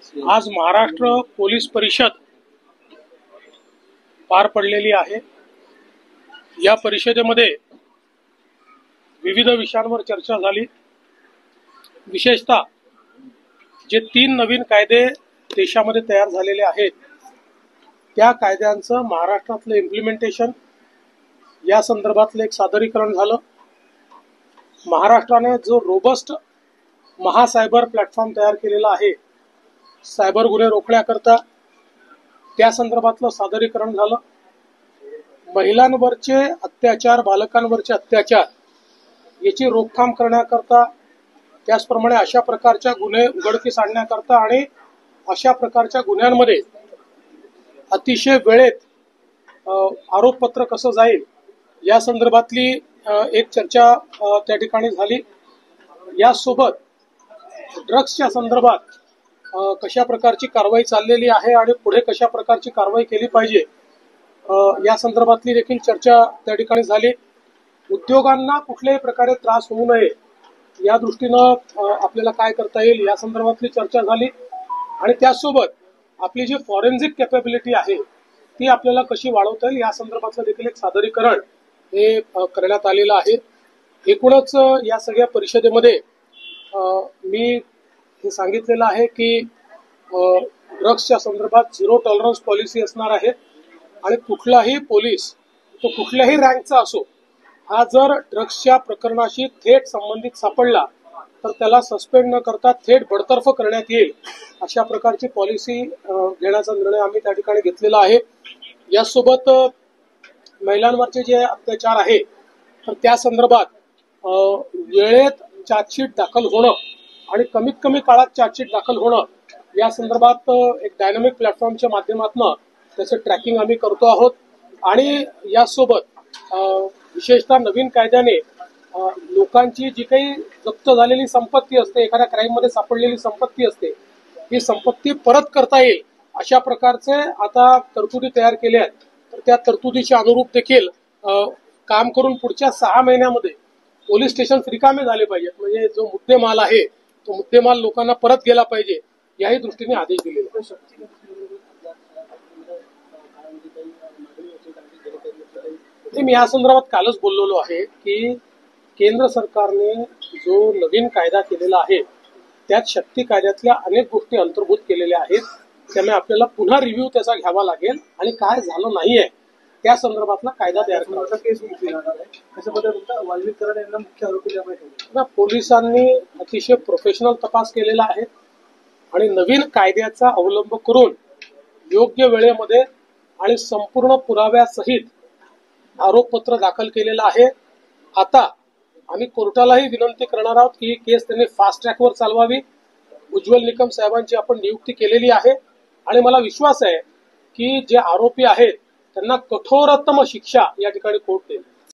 आज महाराष्ट्र पोलीस परिषद पार पडलेली आहे। या परिषदेमध्ये विविध विषयांवर चर्चा झाली। विशेषतः जे 3 नवीन कायदे देशामध्ये तयार झालेले आहेत त्या कायद्यांचं महाराष्ट्रातलं इम्प्लिमेंटेशन या संदर्भातलं एक सादरीकरण झालं। महाराष्ट्राने जो रोबस्ट महासायबर प्लॅटफॉर्म तयार केलेला आहे सायबर गुन्हे रोखण्याकरता त्या संदर्भातलं सादरीकरण झालं। महिलांवरचे अत्याचार, बालकांवरचे अत्याचार याची रोकथाम करण्याकरता, त्याचप्रमाणे अशा प्रकारच्या गुन्हे उघडकीस आणण्याकरता आणि अशा प्रकारच्या गुन्ह्यांमध्ये अतिशय वेळेत आरोपपत्र कसं जाईल या संदर्भातली एक चर्चा त्या ठिकाणी झाली। यासोबत ड्रग्सच्या संदर्भात कशा प्रकारची कारवाई चाललेली आहे आणि पुढे कशा प्रकारची कारवाई केली पाहिजे या संदर्भातली देखील चर्चा त्या ठिकाणी झाली। उद्योगांना कुठल्याही प्रकारे त्रास होऊ नये या दृष्टीनं आपल्याला काय करता येईल या संदर्भातली चर्चा झाली आणि त्यासोबत आपली जी फॉरेन्सिक कॅपेबिलिटी आहे ती आपल्याला कशी वाढवता येईल या संदर्भातलं देखील एक सादरीकरण हे करण्यात आलेलं आहे। एकूणच या सगळ्या परिषदेमध्ये मी हे सांगितलेलं आहे की ड्रग्सच्या संदर्भात 0 टॉलरन्स पॉलिसी असणार आहे आणि कुठलाही पोलीस तो कुठल्याही रँकचा असो हा जर ड्रग्सच्या प्रकरणाशी थेट संबंधित सापडला तर त्याला सस्पेंड न करता थेट बडतर्फ करण्यात येईल अशा प्रकारची पॉलिसी घेण्याचा निर्णय आम्ही त्या ठिकाणी घेतलेला आहे। यासोबत महिलांवरचे जे अत्याचार आहे तर त्या संदर्भात वेळेत चार्जशीट दाखल होणं आणि कमीत कमी काळात चार्जशीट दाखल होणं या संदर्भात एक डायनामिक प्लॅटफॉर्मच्या माध्यमातून त्याचं ट्रॅकिंग आम्ही करतो आहोत आणि यासोबत विशेषतः नवीन कायद्याने लोकांची जी काही जप्त झालेली संपत्ती असते, एखाद्या क्राईम मध्ये सापडलेली संपत्ती असते, ही संपत्ती परत करता येईल अशा प्रकारचे आता तरतुदी तयार केल्या आहेत। तर त्या तरतुदीच्या अनुरूप देखील काम करून पुढच्या 6 महिन्यामध्ये पोलीस स्टेशन रिकामे झाले पाहिजेत, म्हणजे जो मुद्देमाल आहे तो मुद्देमाल लोकांना परत गेला पाहिजे याही दृष्टीने आदेश दिलेले आहेत। मी या संदर्भात कालच बोललेलो आहे की केंद्र सरकारने जो नवीन कायदा केलेला आहे त्यात शक्ती कायद्यातल्या अनेक गोष्टी अंतर्भूत केलेल्या आहेत। त्यामुळे आपल्याला पुन्हा रिव्ह्यू त्याचा घ्यावा लागेल आणि काय झालं नाहीये त्या संदर्भातला कायदा तयार करायचा केस मुख्य आरोपी पोलिसांनी अतिशय प्रोफेशनल तपास केलेला आहे आणि नवीन कायद्याचा अवलंब करून योग्य वेळेमध्ये आणि संपूर्ण पुराव्यासहित आरोपपत्र दाखल केलेलं आहे। आता आम्ही कोर्टालाही विनंती करणार आहोत की ही केस त्यांनी फास्ट ट्रॅकवर चालवावी। उज्ज्वल निकम साहेबांची आपण नियुक्ती केलेली आहे आणि मला विश्वास आहे की जे आरोपी आहेत त्यांना कठोरतम शिक्षा या ठिकाणी कोर्ट देईल।